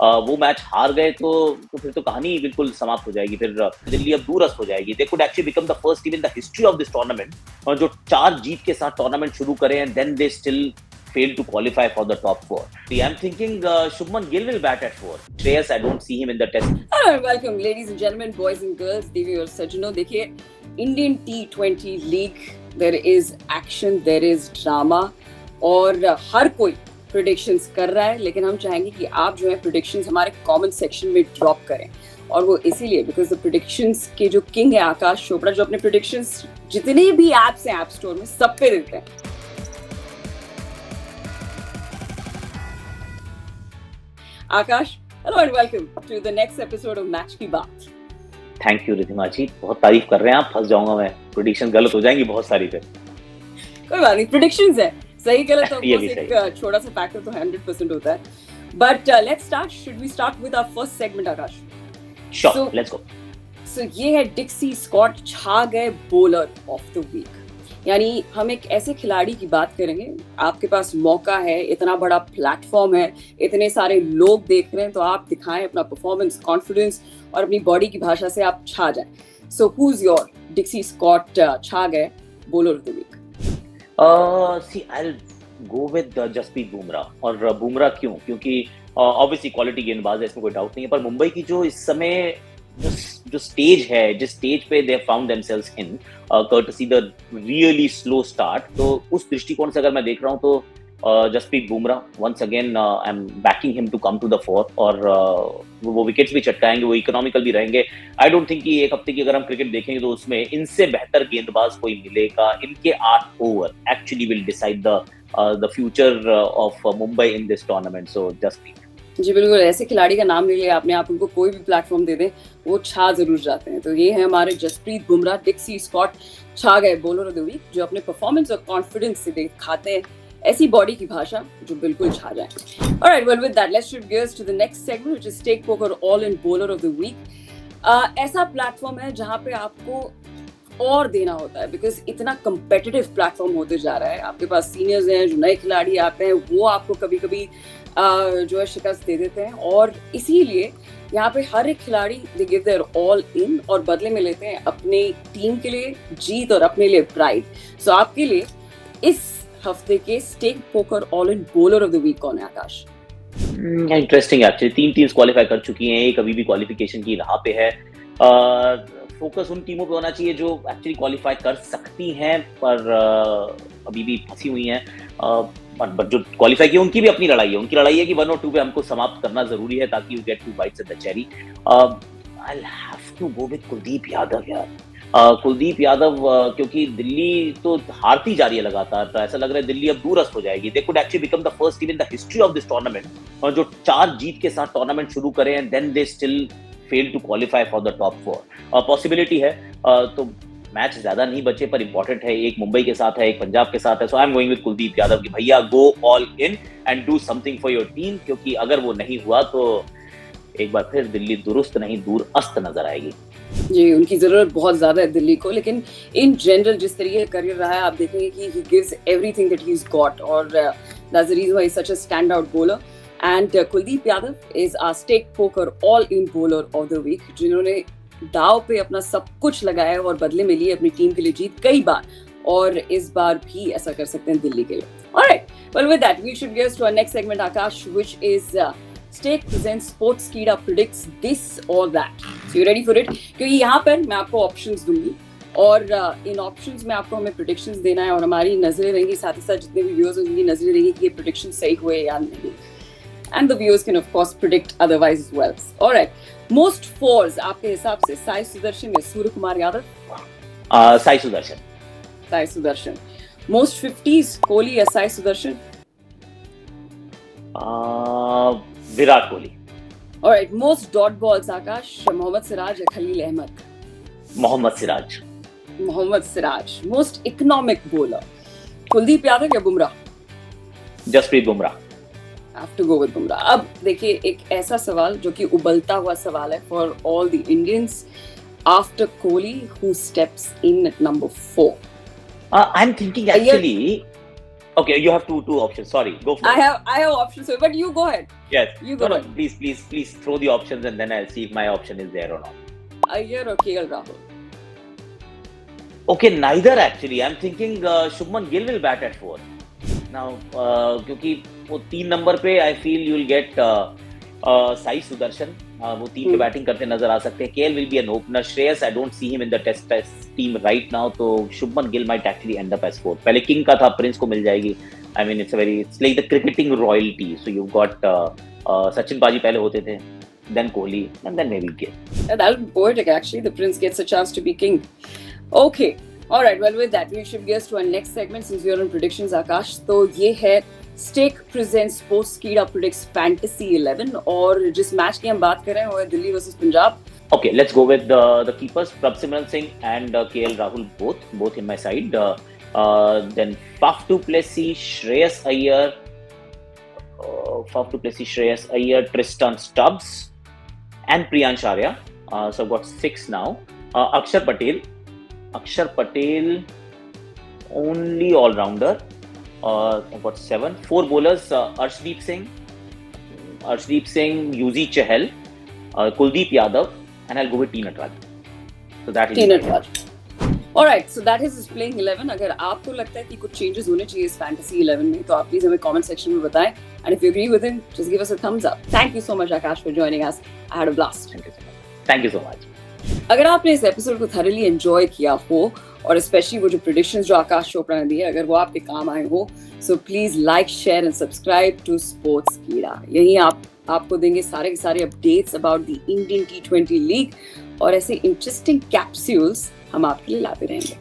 वो मैच हार गए तो फिर तो कहानी बिल्कुल समाप्त हो जाएगी। फिर दिल्ली अब दूरस्थ हो जाएगी। They could actually become the first team in the history of this tournament जो 4 जीत के साथ टूर्नामेंट शुरू करें and then they still fail to qualify for the top 4. I'm thinking Shubman Gill will bat at 4. Shreyas, I don't see him in the test. Hello and welcome, ladies and gentlemen, boys and girls, Devi और सज्जनों। देखिए, Indian T20 League, there is action, there is drama और हर कोई predictions कर रहा है, लेकिन हम चाहेंगे कि आप जो है predictions हमारे comment section में drop करें। और वो इसीलिए because the predictions के जो king है आकाश चोपड़ा, जो अपने predictions जितने भी apps हैं App Store में सब पे देते हैं। Akash, hello and welcome to the next episode of match की बात। थैंक यू रिधिमा जी, बहुत तारीफ कर रहे हैं आप। फंस जाऊंगा मैं, प्रेडिक्शन गलत हो जाएंगी बहुत सारी। फिर कोई बात नहीं, प्रेडिक्शंस है, सही गलत तो एक छोटा सा फैक्टर तो 100% होता है। But let's start, should we start with our first segment Akash? Sure, let's go. So ये है डिक्सी स्कॉट छा गए बॉलर ऑफ द वीक। यानी हम एक ऐसे खिलाड़ी की बात करेंगे, आपके पास मौका है, इतना बड़ा प्लेटफॉर्म है, इतने सारे लोग देख रहे हैं, तो आप दिखाएं अपना परफॉर्मेंस, कॉन्फिडेंस और अपनी बॉडी की भाषा से आप छा जाएं। So who is your Dixie Scott छा गए bowler of the week? See I will go with Jasprit Bumrah. और बुमराह क्यों? क्योंकि ऑब्वियसली क्वालिटी गेंदबाज है, इसमें कोई डाउट नहीं है। पर मुंबई की जो इस समय जो स्टेज है, जिस स्टेज पे they found themselves in courtesy the really slow start, तो उस दृष्टिकोण से अगर मैं देख रहा हूँ तो Jasprit Bumrah once again I am backing him to come to the fore. और वो विकेट्स भी चटकाएंगे, वो इकोनॉमिकल भी रहेंगे। आई डोंट थिंक कि एक हफ्ते की अगर हम क्रिकेट देखेंगे तो उसमें इनसे बेहतर गेंदबाज कोई मिलेगा। इनके 8 over actually will decide the future of Mumbai in this tournament. So Jasprit ji बिल्कुल, ऐसे खिलाड़ी का नाम ले लिया आपने, आप उनको कोई भी प्लेटफॉर्म दे दें वो छा जरूर जाते हैं। तो ये है हमारे जसप्रीत बुमराह, डिक्सी स्कॉट छा गए बॉलर ऑफ द वीक, जो अपने परफॉर्मेंस और कॉन्फिडेंस से दिखाते हैं ऐसी बॉडी की भाषा जो बिल्कुल छा जाए। Alright, well with that let's shift gears to the next segment which is Stake poker all in bowler of the week. ऐसा प्लेटफॉर्म है जहां पे आपको और देना होता है, बिकॉज इतना कंपेटिटिव प्लेटफॉर्म होते जा रहा है। आपके पास सीनियर्स हैं, जो नए खिलाड़ी आते हैं वो आपको कभी कभी जो है शिकस्त दे देते हैं, और इसीलिए यहाँ पे हर एक खिलाड़ी they give their all in और बदले में लेते हैं अपने टीम के लिए जीत और अपने लिए प्राइड। सो आपके लिए इस हफ्ते के Stake poker all in bowler of the week कौन है आकाश? इंटरेस्टिंग है। एक्चुअली 3 टीम्स क्वालिफाई कर चुकी हैं, एक अभी भी क्वालिफिकेशन की राह पे है। फोकस उन टीमों पे होना चाहिए जो एक्चुअली क्वालिफाई कर सकती हैं पर अभी भी फंसी हुई हैं। बट जो क्वालिफाई की उनकी भी अपनी लड़ाई है। उनकी लड़ाई है कि 1 और 2 पे हमको समाप्त करना जरूरी है ताकि you get 2 bites at the cherry. I'll have to go with Kuldeep Yadav यार। कुलदीप यादव क्योंकि दिल्ली तो हारती जा रही है लगातार, तो ऐसा लग रहा है दिल्ली अब दूरस्थ हो जाएगी। They could actually become the first team in the history of this tournament और जो 4 जीत के साथ टूर्नामेंट शुरू करें and then they still fail to qualify for the top 4। Possibility है। तो मैच ज्यादा नहीं बचे पर इंपॉर्टेंट है। एक मुंबई के साथ है, एक पंजाब के साथ है। So I am going with Kuldeep Yadav कि भैया go all in and do something for your team, क्योंकि अगर वो नहीं हुआ तो एक बार फिर दिल्ली दुरुस्त नहीं दूर अस्त नजर आएगी। जी, उनकी जरूरत बहुत ज्यादा है दिल्ली को, लेकिन इन जनरल जिस तरीके का करियर रहा है आप देखेंगे कि he gives everything that he has got, और that's the reason why he is such a stand out bowler. And Kuldeep Yadav is our Stake poker all in bowler of the week, जिन्होंने दाव पे अपना सब कुछ लगाया और बदले में लिए अपनी टीम के लिए जीत कई बार, और इस बार भी ऐसा कर सकते हैं दिल्ली के लिए। Alright, well with that we should get to our next segment Akash, which is Stake presents Sportskeeda predicts this और that. So you ready for it? क्योंकि यहाँ पर मैं आपको ऑप्शंस दूंगी और इन ऑप्शंस में आपको हमें प्रेडिक्शंस देना है, और हमारी नजरें रहेंगी, साथ ही साथ जितने भी व्यूअर्स हैं उनकी नजरें रहेंगी कि ये प्रेडिक्शन सही हुए या नहीं। And the viewers can of course predict otherwise as well. All right. Most fours आपके हिसाब से साई सुदर्शन या सूर्य कुमार यादव? साई सुदर्शन। साई सुदर्शन। Most 50s कोहली या Sai Sudarshan? Virat Kohli. All right. Most dot balls आकाश, मोहम्मद सिराज या Khalil Ahmad? Mohammad Siraj. Mohammad Siraj. Most economic bowler Kuldeep Yadav या Bumrah? Jasprit Bumrah. have to go with Bumrah. अब देखिए एक ऐसा सवाल जो कि उबलता हुआ सवाल है for all the Indians after Kohli, who steps in at number 4? I'm thinking actually Okay, you have two options. Sorry, go for it. I have options, but you go ahead. Yes. You go No, ahead. please throw the options and then I'll see if my option is there or not. Iyer or KL Rahul? Okay, neither actually. I'm thinking Shubman Gill will bat at 4. Now, क्योंकि वो 3 number पे I feel you'll get Sai Sudarshan. वो 3 पे batting करते नजर आ सकते हैं. KL will be an opener. Shreyas, I don't see him in the test team right now. तो Shubman Gill might actually end up as 4. पहले किंग का था, प्रिंस को मिल जाएगी. I mean, it's like the cricketing royalty. So you've got Sachin Paji पहले होते थे, then Kohli, and then maybe Gill. That'll be poetic actually. The prince gets a chance to be king. Okay. All right. Well, with that, we should get to our next segment since we are on predictions, Akash. तो ये है Stake presents Sportskeeda predicts Fantasy 11 और जिस match की हम बात कर रहे हैं वो है Delhi versus Punjab. Okay, let's go with the keepers, Prabhsimran Singh and KL Rahul, both in my side. Then Faf du Plessis, Shreyas Iyer, Tristan Stubbs, and Priyansh Arya. So I've got 6 now. Akshar Patel, only all-rounder. I've got 7. 4 bowlers, Arshdeep Singh, Yuzi Chahal, Kuldeep Yadav, and I'll go with T. Natarajan. So that is T. Natarajan. Alright, so that is his playing 11. अगर आपको लगता है कि कुछ changes होने चाहिए इस Fantasy 11 में तो आप please हमें comment section में बताएं. And if you agree with him, just give us a thumbs up. Thank you so much, Akash, for joining us. I had a blast. Thank you so much. अगर आपने इस episode को thoroughly enjoy किया हो और especially वो जो predictions जो आकाश चोपड़ा ने दिए अगर वो आपके काम आए हो so please like, share and subscribe to Sportskeeda. यहीं आपको देंगे सारे के सारे updates about the Indian T20 League और ऐसे interesting capsules हम आपके लिए लाते रहेंगे.